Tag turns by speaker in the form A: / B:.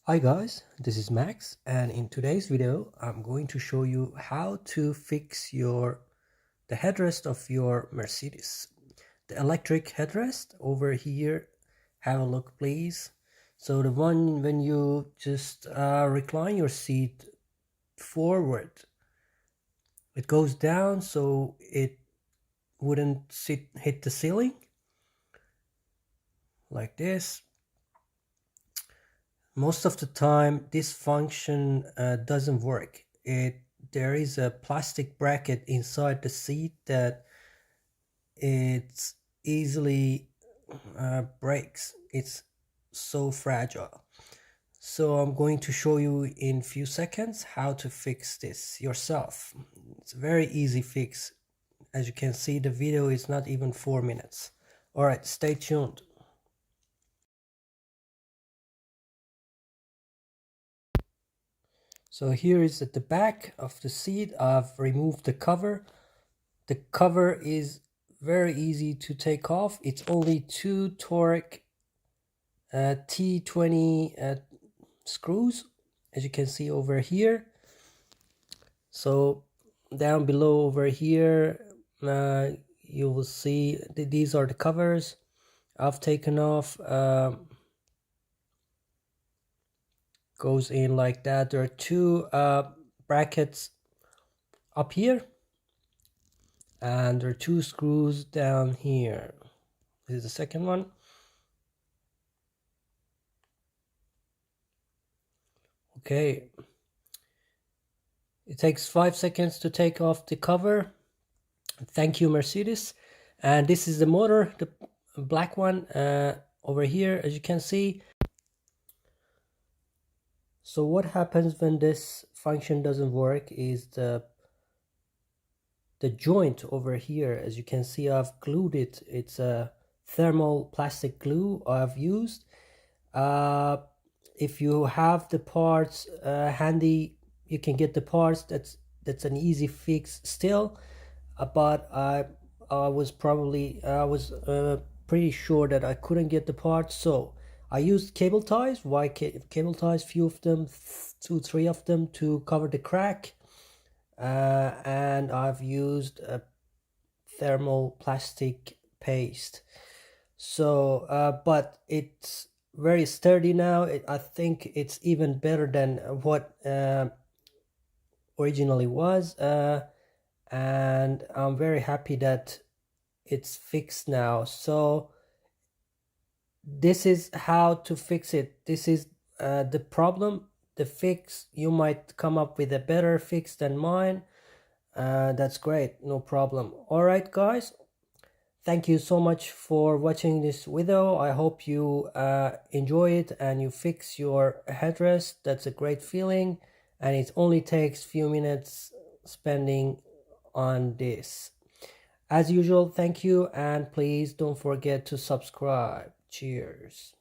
A: Hi guys, this is Max, and in today's video I'm going to show you how to fix the headrest of your Mercedes. The electric headrest over here. Have a look please. So the one when you just recline your seat forward, it goes down so it wouldn't hit the ceiling like this. Most of the time this function doesn't work. There is a plastic bracket inside the seat that it's easily breaks. It's so fragile. So I'm going to show you in few seconds how to fix this yourself. It's a very easy fix. As you can see, the video is not even 4 minutes. All right, stay tuned. So here is at the back of the seat. I've removed the cover. The cover is very easy to take off. It's only 2 Torque T20 screws, as you can see over here. So down below over here, you will see these are the covers I've taken off. Goes in like that. There are two brackets up here, and there are two screws down here. This is the second one. Okay, it takes 5 seconds to take off the cover. Thank you, Mercedes. And this is the motor, the black one over here, as you can see. So what happens when this function doesn't work is the joint over here, as you can see, I've glued it. It's a thermal plastic glue I've used. If you have the parts handy, you can get the parts. That's an easy fix still. But I was pretty sure that I couldn't get the parts, so I used cable ties, cable ties, few of them, 2-3 of them, to cover the crack. And I've used a thermal plastic paste. So but it's very sturdy now. I think it's even better than what originally was, and I'm very happy that it's fixed now. So this is how to fix it. This is the problem, the fix. You might come up with a better fix than mine. That's great, no problem. All right guys, thank you so much for watching this video. I hope you enjoy it and you fix your headrest. That's a great feeling, and it only takes few minutes spending on this. As usual, thank you, and please don't forget to subscribe. Cheers.